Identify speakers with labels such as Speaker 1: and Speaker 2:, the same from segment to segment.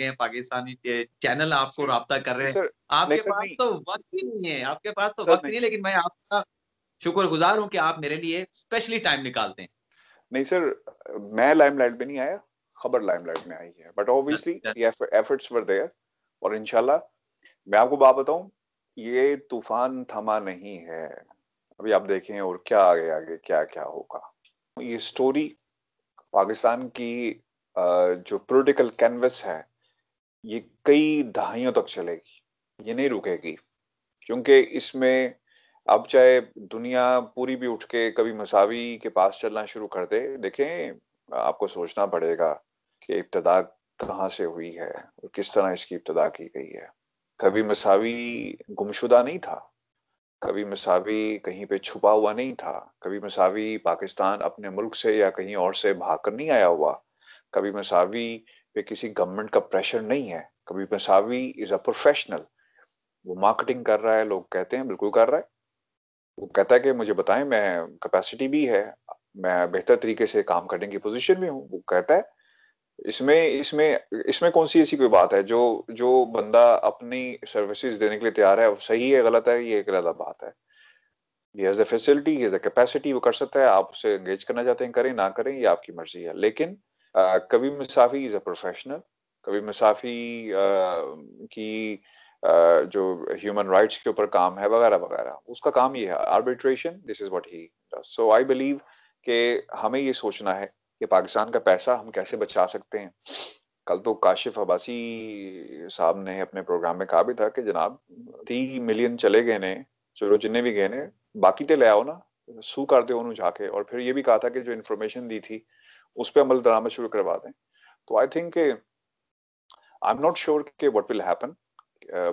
Speaker 1: گئے ہیں پاکستانی چینل آپ کو رابطہ کر رہے ہیں.
Speaker 2: سر
Speaker 1: آپ
Speaker 2: نہیں
Speaker 1: کے
Speaker 2: سر
Speaker 1: پاس
Speaker 2: نہیں
Speaker 1: تو وقت ہی نہیں ہے, آپ کے پاس تو
Speaker 2: سر
Speaker 1: وقت نہیں ہے, لیکن میں آپ کا شکر گزار ہوں کہ آپ میرے لیے اسپیشلی ٹائم نکالتے ہیں.
Speaker 2: نہیں سر, میں لائم لائٹ میں نہیں آیا, خبر لائم لائٹ میں آئی ہے, but obviously the efforts were there. اور انشاءاللہ میں آپ کو بات بتاؤں, یہ طوفان تھما نہیں ہے, ابھی آپ دیکھیں اور کیا آگے کیا کیا ہوگا. یہ سٹوری پاکستان کی جو پولیٹیکل کینوس ہے یہ کئی دہائیوں تک چلے گی, یہ نہیں رکے گی, کیونکہ اس میں اب چاہے دنیا پوری بھی اٹھ کے کبھی مساوی کے پاس چلنا شروع کر دے, دیکھیں آپ کو سوچنا پڑے گا کہ ابتدا کہاں سے ہوئی ہے اور کس طرح اس کی ابتدا کی گئی ہے. کبھی مساوی گمشدہ نہیں تھا, کبھی مساوی کہیں پہ چھپا ہوا نہیں تھا, کبھی مساوی پاکستان اپنے ملک سے یا کہیں اور سے بھاگ کر نہیں آیا ہوا, کبھی مساوی پہ کسی گورنمنٹ کا پریشر نہیں ہے, کبھی مساوی از اے پروفیشنل, وہ مارکیٹنگ کر رہا ہے, لوگ کہتے ہیں بالکل کر رہا ہے, وہ کہتا ہے کہ مجھے بتائیں, میں کیپیسٹی بھی ہے, میں بہتر طریقے سے کام کرنے کی پوزیشن میں ہوں, وہ کہتا ہے. اس میں کون سی ایسی کوئی بات ہے جو بندہ اپنی سروسز دینے کے لیے تیار ہے, وہ صحیح ہے غلط ہے, یہ ایک غلط بات ہے. یہ as a facility, as a capacity وہ کر سکتا ہے, آپ اسے انگیج کرنا چاہتے ہیں کریں, نہ کریں, یہ آپ کی مرضی ہے. لیکن کبھی مسافی از اے پروفیشنل, کبھی مسافی کی جو ہیومن رائٹس کے اوپر کام ہے وغیرہ وغیرہ, اس کا کام یہ ہے arbitration, this is what he does. So I believe کہ ہمیں یہ سوچنا ہے کہ پاکستان کا پیسہ ہم کیسے بچا سکتے ہیں. کل تو کاشف عباسی صاحب نے اپنے پروگرام میں کہا بھی تھا کہ جناب 30 ملین چلے گئے نے, چلو جننے بھی گئے نے, باقی تے لے آؤ نا, سو کر دے انہوں جا کے. اور پھر یہ بھی کہا تھا کہ جو انفارمیشن دی تھی اس پہ عمل درآمد شروع کروا دیں. تو آئی تھنک کہ آئی ایم ناٹ شیور کہ واٹ ول ہیپن,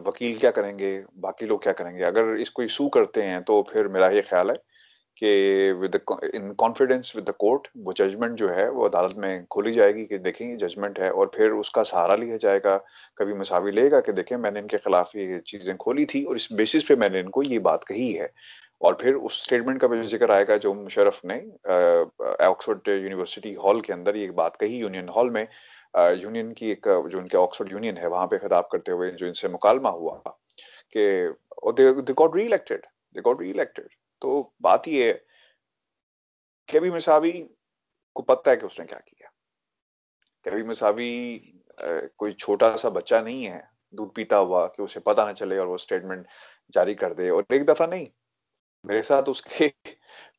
Speaker 2: وکیل کیا کریں گے, باقی لوگ کیا کریں گے. اگر اس کو ایشو کرتے ہیں تو پھر میرا یہ خیال ہے کہ ان کانفیڈنس ود دا کورٹ, وہ ججمنٹ جو ہے وہ عدالت میں کھولی جائے گی کہ دیکھیں یہ ججمنٹ ہے, اور پھر اس کا سہارا لیا جائے گا. کبھی مساوی لے گا کہ دیکھیں میں نے ان کے خلاف یہ چیزیں کھولی تھی اور اس بیسس پہ میں نے ان کو یہ بات کہی ہے. اور پھر اس اسٹیٹمنٹ کا بھی ذکر آئے گا جو مشرف نے آکسفورڈ یونیورسٹی ہال کے اندر یہ بات کہی, یونین ہال میں, یونین کی ایک جو ان کے آکسفورڈ یونین ہے وہاں پہ خطاب کرتے ہوئے جو ان سے مکالمہ ہوا کہ they got re-elected. تو بات یہ ہے کہ ابھی مساوی کو پتہ ہے کہ اس نے کیا کیا. کبھی مساوی کوئی چھوٹا سا بچہ نہیں ہے دودھ پیتا ہوا کہ اسے پتہ نہ چلے اور وہ اسٹیٹمنٹ جاری کر دے. اور ایک دفعہ نہیں, میرے ساتھ اس کے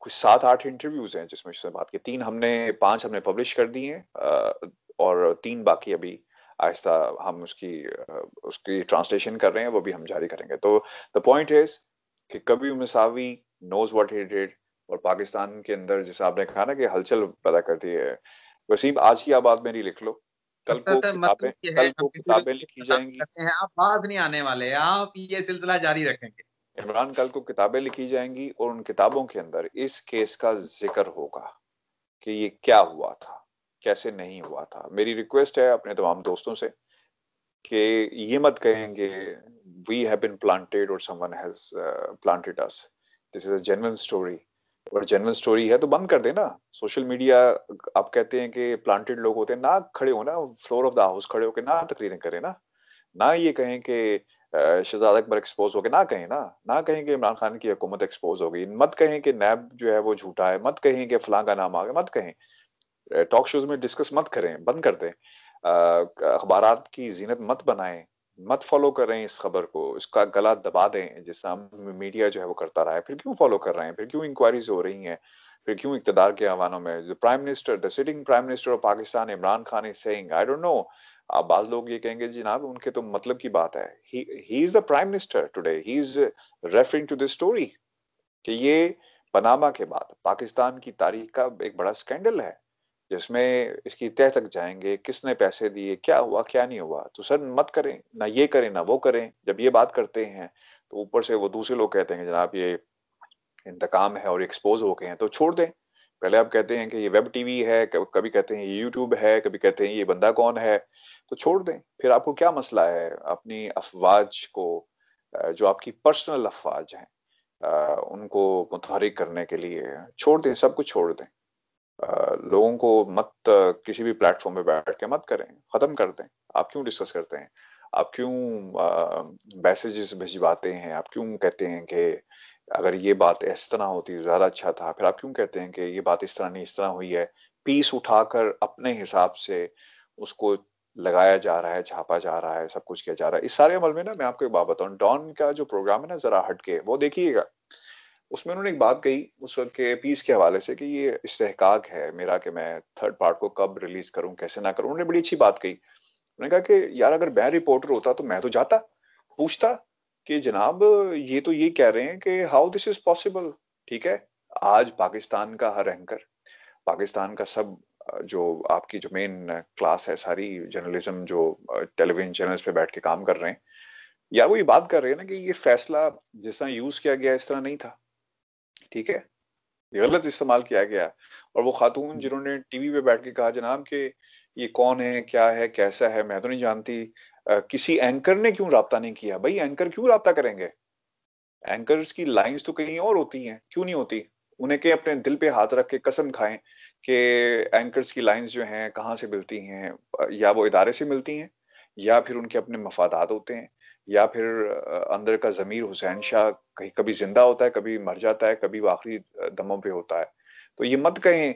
Speaker 2: کچھ 7-8 انٹرویوز ہیں جس میں اس سے بات کی. 5 ہم نے پبلش کر دی ہیں, اور 3 باقی ابھی آہستہ ہم اس کی ٹرانسلیشن کر رہے ہیں, وہ بھی ہم جاری کریں گے. تو the point is کہ کبھی مساوی knows what he did, اور پاکستان کے اندر جیسے آپ نے کہا نا کہ ہلچل پیدا کرتی ہے. وسیم آج کی بات میری لکھ لو, کل کو
Speaker 1: مطلب یہ ہے ہم
Speaker 2: کتابیں لکھی جائیں گی,
Speaker 1: کرتے ہیں, آپ بعد نہیں آنے والے, آپ یہ سلسلہ جاری رکھیں گے.
Speaker 2: عمران, کل کو کتابیں لکھی جائیں گی اور ان کتابوں کے اندر اس کیس کا ذکر ہوگا کہ یہ کیا ہوا تھا, کیسے نہیں ہوا تھا. میری ریکویسٹ ہے اپنے تمام دوستوں سے کہ یہ مت کہیں گے we have been planted or someone has planted us. This is a genuine story. اور جنرل سٹوری ہے تو بند کر دیں نا. سوشل میڈیا آپ کہتے ہیں کہ پلانٹڈ لوگ ہوتے ہیں, نہ کھڑے ہو نا فلور آف دا ہاؤس, کھڑے ہو کے نہ تقریریں کریں نا, نہ یہ کہیں کہ شہزاد اکبر ایکسپوز ہو کے, نہ کہیں نہ کہیں کہ عمران خان کی حکومت ایکسپوز ہو گئی, مت کہیں کہ نیب جو ہے وہ جھوٹا ہے, مت کہیں کہ فلاں کا نام آ گیا, مت کہیں. ٹاک شوز میں ڈسکس مت کریں, بند کر دیں. اخبارات کی زینت مت بنائیں, مت فالو کریں اس خبر کو, اس کا گلا دبا دیں جس طرح میڈیا جو ہے وہ کرتا رہا ہے. پھر کیوں فالو کر رہے ہیں, پھر کیوں انکوائریز ہو رہی ہیں, پھر کیوں اقتدار کے ایوانوں میں prime minister, the sitting prime minister of Pakistan, Imran Khan is saying, I don't know, بعض لوگ یہ کہیں گے جناب ان کے تو مطلب کی بات ہے, he is the prime minister today, he is referring to this story کہ یہ پاناما کے بعد پاکستان کی تاریخ کا ایک بڑا سکینڈل ہے جس میں اس کی تہ تک جائیں گے, کس نے پیسے دیے, کیا ہوا کیا نہیں ہوا. تو سر مت کریں, نہ یہ کریں نہ وہ کریں. جب یہ بات کرتے ہیں تو اوپر سے وہ دوسرے لوگ کہتے ہیں کہ جناب یہ انتقام ہے اور ایکسپوز ہو گئے ہیں, تو چھوڑ دیں. پہلے آپ کہتے ہیں کہ یہ ویب ٹی وی ہے, کبھی کہتے ہیں یہ یوٹیوب ہے, کبھی کہتے ہیں یہ بندہ کون ہے, تو چھوڑ دیں. پھر آپ کو کیا مسئلہ ہے اپنی افواج کو, جو آپ کی پرسنل افواج ہیں, ان کو متحرک کرنے کے لیے چھوڑ دیں, سب کچھ چھوڑ دیں. لوگوں کو مت کسی بھی پلیٹ فارم پہ بیٹھ کے مت کریں, ختم کر دیں. آپ کیوں ڈسکس کرتے ہیں؟ آپ کیوں میسیجز بھجواتے ہیں؟ آپ کیوں کہتے ہیں کہ اگر یہ بات اس طرح ہوتی زیادہ اچھا تھا؟ پھر آپ کیوں کہتے ہیں کہ یہ بات اس طرح نہیں، اس طرح ہوئی ہے؟ پیس اٹھا کر اپنے حساب سے اس کو لگایا جا رہا ہے، چھاپا جا رہا ہے، سب کچھ کیا جا رہا ہے. اس سارے عمل میں نا میں آپ کو ایک بات بتاؤں، ڈان کا جو پروگرام ہے نا ذرا ہٹ کے وہ دیکھیے گا. اس میں انہوں نے ایک بات کہی اس وقت کے پیس کے حوالے سے کہ یہ استحقاق ہے میرا کہ میں تھرڈ پارٹ کو کب ریلیز کروں، کیسے نہ کروں. انہوں نے بڑی اچھی بات کہی. انہوں نے کہا کہ یار اگر میں رپورٹر ہوتا تو میں تو جاتا، پوچھتا کہ جناب یہ تو یہ کہہ رہے ہیں کہ ہاؤ دس از پاسبل. ٹھیک ہے، آج پاکستان کا ہر اینکر، پاکستان کا سب جو آپ کی جو مین کلاس ہے ساری جرنلزم جو ٹیلی ویژن چینلز پہ بیٹھ کے کام کر رہے ہیں، یا وہ یہ بات کر رہے ہیں نا کہ یہ فیصلہ جس طرح یوز کیا گیا اس طرح نہیں تھا. ٹھیک ہے، یہ غلط استعمال کیا گیا. اور وہ خاتون جنہوں نے ٹی وی پہ بیٹھ کے کہا جناب کہ یہ کون ہے، کیا ہے، کیسا ہے، میں تو نہیں جانتی. کسی اینکر نے کیوں رابطہ نہیں کیا؟ بھائی اینکر کیوں رابطہ کریں گے؟ اینکرز کی لائنز تو کہیں اور ہوتی ہیں، کیوں نہیں ہوتی؟ انہیں کہ اپنے دل پہ ہاتھ رکھ کے قسم کھائیں کہ اینکرز کی لائنز جو ہیں کہاں سے ملتی ہیں، یا وہ ادارے سے ملتی ہیں، یا پھر ان کے اپنے مفادات ہوتے ہیں، یا پھر اندر کا ضمیر حسین شاہ کہیں کبھی زندہ ہوتا ہے، کبھی مر جاتا ہے، کبھی وہ آخری دموں پہ ہوتا ہے. تو یہ مت کہیں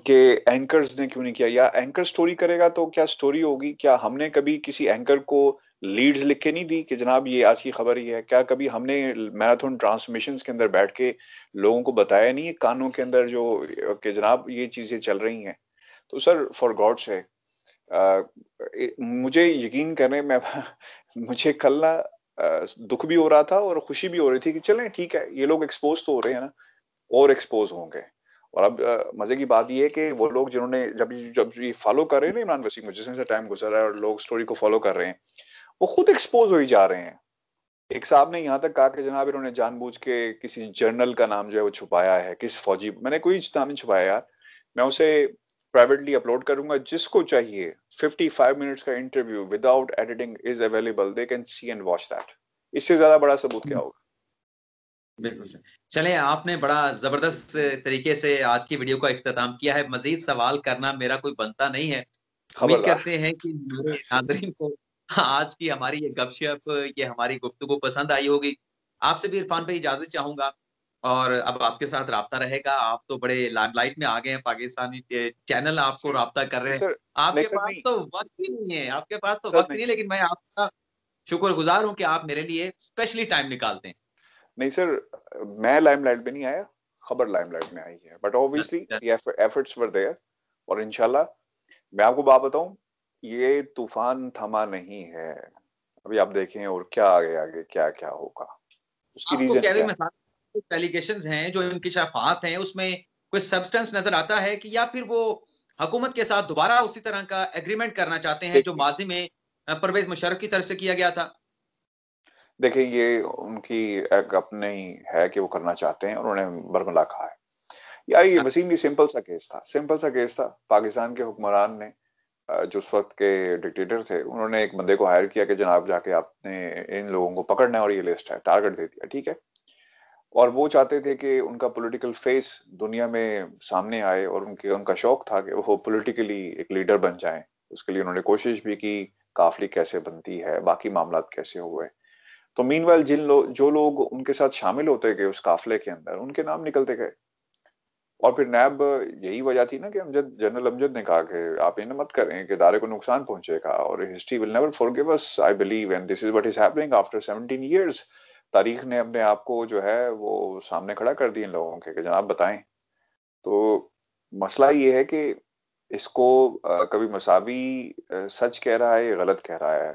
Speaker 2: کہ اینکرز نے کیوں نہیں کیا، یا اینکر سٹوری کرے گا تو کیا سٹوری ہوگی؟ کیا ہم نے کبھی کسی اینکر کو لیڈز لکھ کے نہیں دی کہ جناب یہ آج کی خبر ہی ہے؟ کیا کبھی ہم نے میراتھن ٹرانسمیشنز کے اندر بیٹھ کے لوگوں کو بتایا نہیں کانوں کے اندر جو کہ جناب یہ چیزیں چل رہی ہیں؟ تو سر فار گاڈ سے مجھے یقین کریں، میں مجھے کل نا دکھ بھی ہو رہا تھا اور خوشی بھی ہو رہی تھی کہ چلیں ٹھیک ہے یہ لوگ ایکسپوز تو ہو رہے ہیں نا، اور ایکسپوز ہوں گے. اور اب مزے کی بات یہ ہے کہ وہ لوگ جنہوں نے جب یہ فالو کر رہے ہیں نا عمران وسیم کو، جس میں سے ٹائم گزر رہا ہے اور لوگ سٹوری کو فالو کر رہے ہیں، وہ خود ایکسپوز ہوئی جا رہے ہیں. ایک صاحب نے یہاں تک کہا کہ جناب انہوں نے جان بوجھ کے کسی جرنل کا نام جو ہے وہ چھپایا ہے، کس فوجی. میں نے کوئی نام نہیں چھپایا یار، میں اسے پرائیویٹلی اپلوڈ کروں گا. جس کو چاہیے 55 منٹس کا interview without editing is available, they can see and watch that. اس سے زیادہ بڑا ثبوت کیا ہوگا؟
Speaker 1: بالکل سر. چلیں آپ نے بڑا زبردست طریقے سے آج کی ویڈیو کا اختتام کیا ہے. مزید سوال کرنا میرا کوئی بنتا نہیں ہے. امید
Speaker 2: خبردار.
Speaker 1: کرتے ہیں کہ میرے ناظرین کو آج کی ہماری یہ گپ شپ، یہ ہماری گفتگو پسند آئی ہوگی. آپ سے بھی عرفان بھائی اجازت چاہوں گا، اور اب آپ کے ساتھ رابطہ رہے گا. آپ تو بڑے لائم لائٹ میں آ گئے ہیں، پاکستانی چینل آپ کو رابطہ کر رہے
Speaker 2: نہیں
Speaker 1: ہیں.
Speaker 2: سر،
Speaker 1: آپ
Speaker 2: نہیں
Speaker 1: کے
Speaker 2: سر،
Speaker 1: پاس
Speaker 2: نہیں
Speaker 1: تو وقت ہی نہیں ہے، آپ کے پاس تو
Speaker 2: سر،
Speaker 1: وقت ہی
Speaker 2: نہیں
Speaker 1: نہیں، لیکن میں آپ کا شکر گزار ہوں کہ آپ میرے لیے اسپیشلی ٹائم نکالتے ہیں.
Speaker 2: نہیں سر، میں لائم لائٹ پہ نہیں آیا، خبر لائم لائٹ میں آئی ہے. But obviously the efforts were there. اور انشاءاللہ میں آپ کو بات بتاؤں، یہ طوفان تھما نہیں ہے. ابھی آپ دیکھیں اور کیا آگے آگے کیا کیا ہوگا، اس کی
Speaker 1: آپ کو
Speaker 2: ریزن
Speaker 1: کیوی
Speaker 2: کیا ہے.
Speaker 1: مثال ایلیگیشنز ہیں جو انکشافات ہیں، اس میں کوئی سبسٹنس نظر آتا ہے کہ یا پھر وہ حکومت کے ساتھ دوبارہ اسی طرح کا ایگریمنٹ کرنا چاہتے ہیں جو
Speaker 2: دیکھیے
Speaker 1: ماضی میں پرویز مشرف کی طرف سے کیا گیا تھا؟
Speaker 2: دیکھیں یہ ان کی ایک اپنی ہے کہ وہ کرنا چاہتے ہیں، اور انہوں نے برملا کھا ہے. یار یہ وسیم یہ سمپل سا کیس تھا، سمپل سا کیس تھا. پاکستان کے حکمران نے جو اس وقت کے ڈکٹیٹر تھے، انہوں نے ایک بندے کو ہائر کیا کہ جناب جا کے آپ نے ان لوگوں کو پکڑنا ہے، اور یہ لسٹ ہے، ٹارگٹ دے دیا. ٹھیک ہے، اور وہ چاہتے تھے کہ ان کا پولیٹیکل فیس دنیا میں سامنے آئے، اور ان کا شوق تھا کہ وہ پولیٹیکلی ایک لیڈر بن جائیں. اس کے لیے انہوں نے کوشش بھی کی، قافلی کیسے بنتی ہے، باقی معاملات کیسے ہوئے. تو مین ویل جو لوگ ان کے ساتھ شامل ہوتے گئے اس قافلے کے اندر، ان کے نام نکلتے گئے. اور پھر نیب، یہی وجہ تھی نا کہ جنرل امجد نے کہا کہ آپ یہ نہ مت کریں کہ ادارے کو نقصان پہنچے گا، اور history will never forgive us. I believe and this is what is happening after 17 years. تاریخ نے اپنے آپ کو جو ہے وہ سامنے کھڑا کر دی ان لوگوں کے کہ جناب بتائیں. تو مسئلہ یہ ہے کہ اس کو کبھی مساوی سچ کہہ رہا ہے یا غلط کہہ رہا ہے.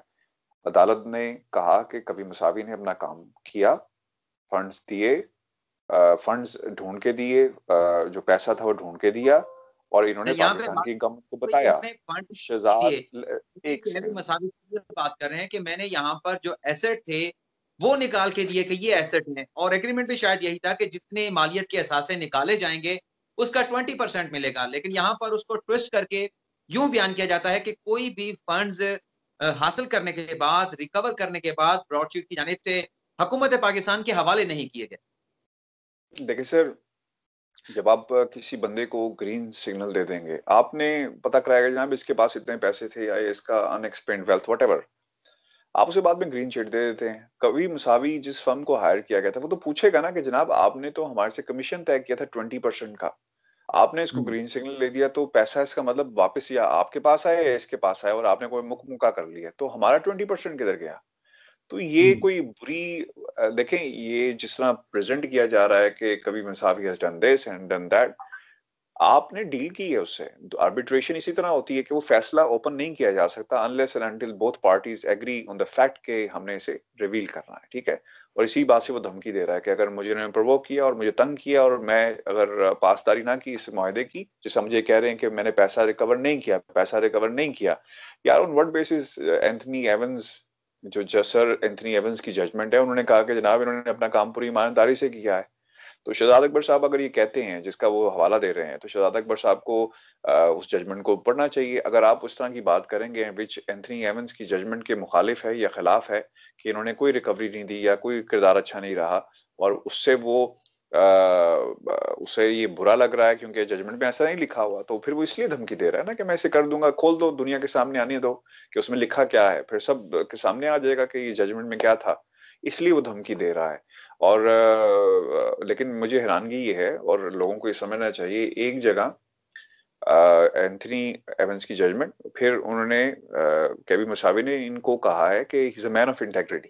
Speaker 2: عدالت نے کہا کہ کبھی مساوی نے اپنا کام کیا، فنڈز دیے، فنڈز ڈھونڈ کے دیے، جو پیسہ تھا وہ ڈھونڈ کے دیا، اور انہوں نے
Speaker 1: یہاں پہ
Speaker 2: پاکستان
Speaker 1: بات
Speaker 2: کی گورنمنٹ کو
Speaker 1: یہ
Speaker 2: بتایا.
Speaker 1: ہم نے فنڈ
Speaker 2: شہزاد
Speaker 1: دیے،
Speaker 2: ایک سیکنڈ،
Speaker 1: مساوی بات کر رہے ہیں کہ میں نے یہاں پر جو ایسٹ تھے وہ نکال کے دیے کہ یہ ایسٹ ہیں، اور ایگریمنٹ بھی شاید یہی تھا کہ جتنے مالیت کے اثاثے نکالے جائیں گے اس کا 20% ملے گا. لیکن یہاں پر اس کو ٹوسٹ کر کے یوں بیان کیا جاتا ہے کہ کوئی بھی فنڈز حاصل کرنے کے بعد، ریکور کرنے کے بعد براڈ شیٹ کی جانب سے حکومت پاکستان کے حوالے نہیں کیے گئے.
Speaker 2: دیکھیں سر، جب آپ کسی بندے کو گرین سگنل دے دیں گے، آپ نے پتہ کرایا گا جناب اس کے پاس اتنے پیسے تھے یا اس کا ان ایکسپینڈ ویلتھ واٹ ایور، آپ اسے بعد میں گرین چٹ دے دیتے ہیں. کبھی مساوی جس فرم کو ہائر کیا گیا تھا وہ تو پوچھے گا نا کہ جناب آپ نے تو ہمارے سے کمیشن طے کیا تھا 20% کا، آپ نے اس کو گرین سگنل دے دیا تو پیسہ اس کا مطلب واپس یا آپ کے پاس آیا یا اس کے پاس آیا، اور آپ نے کوئی مکہ کر لیا تو ہمارا 20% کدھر گیا؟ تو یہ کوئی بری دیکھیں یہ جس طرح پریزنٹ کیا جا رہا ہے کہ کبھی مساوی has done this and done that، آپ نے ڈیل کی ہے اس سے. آربیٹریشن اسی طرح ہوتی ہے کہ وہ فیصلہ اوپن نہیں کیا جا سکتا unless and until both parties agree on the fact کہ ہم نے اسے ریویل کرنا ہے، ٹھیک ہے. اور اسی بات سے وہ دھمکی دے رہا ہے کہ اگر مجھے انہوں نے پرووک کیا اور مجھے تنگ کیا اور میں اگر پاسداری نہ کی اس معاہدے کی، جیسے مجھے کہہ رہے ہیں کہ میں نے پیسہ ریکور نہیں کیا یار on what basis Anthony Evans جو سر اینتھنی ایونز کی ججمنٹ ہے، انہوں نے کہا کہ جناب انہوں نے اپنا کام پوری ایمانداری سے کیا ہے. تو شہزاد اکبر صاحب اگر یہ کہتے ہیں جس کا وہ حوالہ دے رہے ہیں تو شہزاد اکبر صاحب کو اس ججمنٹ کو پڑھنا چاہیے. اگر آپ اس طرح کی بات کریں گے وچ اینتھنی ایونز کی ججمنٹ کے مخالف ہے یا خلاف ہے کہ انہوں نے کوئی ریکوری نہیں دی یا کوئی کردار اچھا نہیں رہا، اور اس سے وہ اسے یہ برا لگ رہا ہے کیونکہ ججمنٹ میں ایسا نہیں لکھا ہوا، تو پھر وہ اس لیے دھمکی دے رہا ہے نا کہ میں اسے کر دوں گا. کھول دو، دنیا کے سامنے آنے دو کہ اس میں لکھا کیا ہے، پھر سب کے سامنے آ جائے گا کہ یہ ججمنٹ میں کیا تھا. اس لیے وہ دھمکی دے رہا ہے. اور لیکن مجھے حیرانگی یہ ہے اور لوگوں کو یہ سمجھنا چاہیے، ایک جگہ اینتھنی ایونز کی ججمنٹ، پھر انہوں نے کیوی مساوی نے ان کو کہا ہے کہ he is a man of integrity,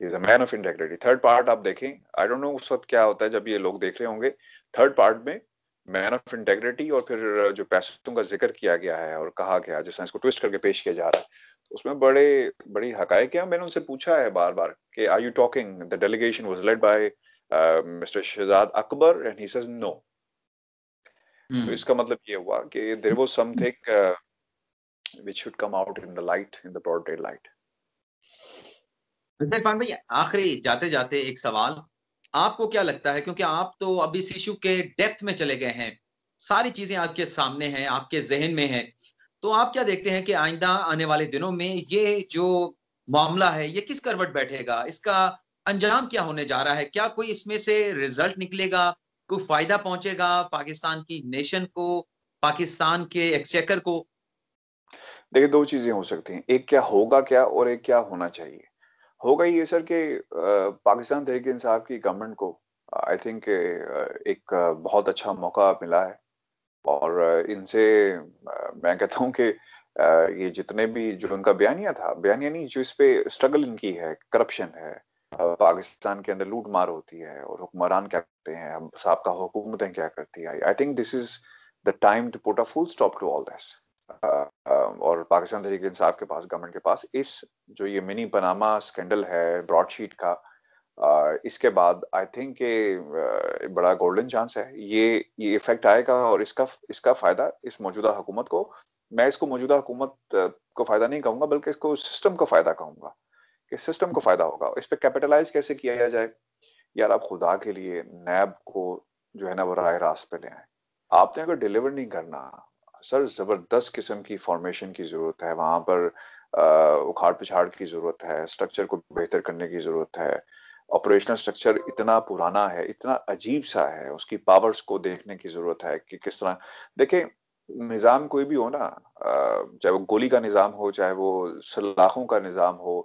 Speaker 2: he is a man of integrity. Third part آپ دیکھیں، آئی ڈونٹ نو اس وقت کیا ہوتا ہے جب یہ لوگ دیکھ رہے ہوں گے، تھرڈ پارٹ میں مین آف انٹیگریٹی اور پھر جو پیسوں کا ذکر کیا گیا ہے اور کہا گیا جس طرح اس کو ٹویسٹ کر کے پیش کیا جا رہا ہے، اس میں بڑی حقائق ہیں. میں نے ان سے پوچھا ہے بار بار کہ are you talking the delegation was led by Mr Shahzad Akbar and he says no. تو اس کا مطلب یہ ہوا کہ there was something which should come out in the light, in the broad daylight.
Speaker 1: Irfan بھائی، آخری جاتے جاتے ایک سوال، آپ کو کیا لگتا ہے، کیونکہ آپ تو اب اس ایشو کے ڈیپتھ میں چلے گئے ہیں، ساری چیزیں آپ کے سامنے ہیں، آپ کے ذہن میں ہیں، تو آپ کیا دیکھتے ہیں کہ آئندہ آنے والے دنوں میں یہ جو معاملہ ہے یہ کس کروٹ بیٹھے گا، اس کا انجام کیا ہونے جا رہا ہے؟ کیا کوئی اس میں سے رزلٹ نکلے گا، کوئی فائدہ پہنچے گا پاکستان کی نیشن کو، پاکستان کے ایکسچیکر کو؟
Speaker 2: دیکھیں دو چیزیں ہو سکتی ہیں، ایک کیا ہوگا کیا اور ایک کیا ہونا چاہیے. ہوگا یہ سر کہ پاکستان تحریک انصاف کی گورنمنٹ کو آئی تھنک ایک بہت اچھا موقع ملا ہے، اور ان سے میں کہتا ہوں کہ یہ جتنے بھی جو ان کا بیانیہ نہیں، جو اس پہ اسٹرگل ان کی ہے، کرپشن ہے، پاکستان کے اندر لوٹ مار ہوتی ہے اور حکمران کیا کرتے ہیں، سابقہ حکومتیں کیا کرتی ہیں، I think this is the time to put a full stop to all this. اور پاکستان تحریک انصاف کے پاس، گورنمنٹ کے پاس، اس جو یہ منی پاناما اسکینڈل ہے براڈ شیٹ کا، اس کے بعد آئی تھنک کہ بڑا گولڈن چانس ہے، یہ ایفیکٹ آئے گا، اور اس کا فائدہ اس موجودہ حکومت کو، میں اس کو موجودہ حکومت کو فائدہ نہیں کہوں گا بلکہ اس کو سسٹم کو فائدہ کہوں گا کہ سسٹم کو فائدہ ہوگا. اس پہ کیپٹلائز کیسے کیا جائے؟ یار آپ خدا کے لیے نیب کو جو ہے نا وہ راہ راست پہ لے آئیں. آپ نے اگر ڈیلیور نہیں کرنا سر، زبردست قسم کی فارمیشن کی ضرورت ہے وہاں پر، اکھاڑ پچھاڑ کی ضرورت ہے، اسٹرکچر کو بہتر کرنے کی ضرورت ہے. آپریشنل اسٹرکچر اتنا پرانا ہے، اتنا عجیب سا ہے، اس کی پاورز کو دیکھنے کی ضرورت ہے کہ کس طرح. دیکھیں نظام کوئی بھی ہو نا، چاہے وہ گولی کا نظام ہو، چاہے وہ سلاخوں کا نظام ہو،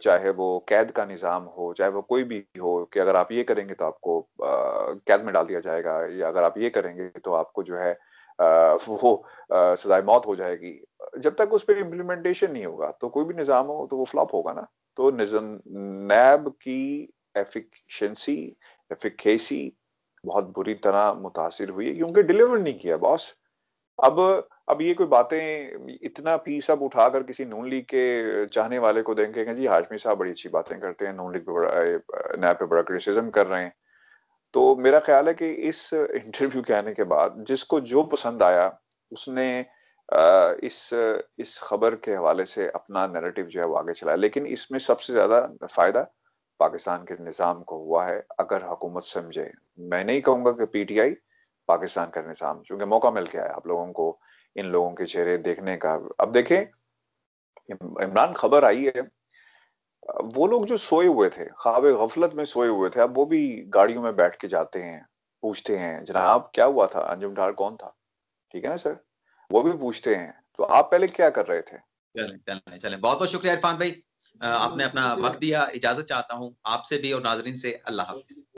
Speaker 2: چاہے وہ قید کا نظام ہو، چاہے وہ کوئی بھی ہو کہ اگر آپ یہ کریں گے تو آپ کو قید میں ڈال دیا جائے گا، یا اگر آپ یہ کریں گے تو آپ کو جو ہے وہ سزائے موت ہو جائے گی. جب تک اس پہ امپلیمنٹیشن نہیں ہوگا تو کوئی بھی نظام ہو تو وہ فلاپ ہوگا نا. تو نیب کی ایفیکیسی بہت بری طرح متاثر ہوئی کیونکہ ڈیلیور نہیں کیا باس. اب یہ کوئی باتیں اتنا پیس اب اٹھا کر کسی نون لیگ کے چاہنے والے کو دیں گے کہ جی ہاشمی صاحب بڑی اچھی باتیں کرتے ہیں، نون لیگ پہ بڑا نیب پہ بڑا کرٹیسزم کر رہے ہیں. تو میرا خیال ہے کہ اس انٹرویو کے آنے کے بعد جس کو جو پسند آیا اس نے اس خبر کے حوالے سے اپنا نیریٹو جو ہے وہ آگے چلایا. لیکن اس میں سب سے زیادہ فائدہ پاکستان کے نظام کو ہوا ہے اگر حکومت سمجھے. میں نہیں کہوں گا کہ پی ٹی آئی، پاکستان کا نظام، چونکہ موقع مل گیا ہے آپ لوگوں کو ان لوگوں کے چہرے دیکھنے کا. اب دیکھیں عمران خبر آئی ہے، وہ لوگ جو سوئے ہوئے تھے، خواب غفلت میں سوئے ہوئے تھے، اب وہ بھی گاڑیوں میں بیٹھ کے جاتے ہیں پوچھتے ہیں جناب کیا ہوا تھا, انجم ڈار کون تھا, ٹھیک ہے نا سر, وہ بھی پوچھتے ہیں. تو آپ پہلے کیا کر رہے تھے؟
Speaker 1: چلیں بہت بہت شکریہ عرفان بھائی, آپ نے اپنا وقت دیا. اجازت چاہتا ہوں آپ سے بھی اور ناظرین سے. اللہ حافظ.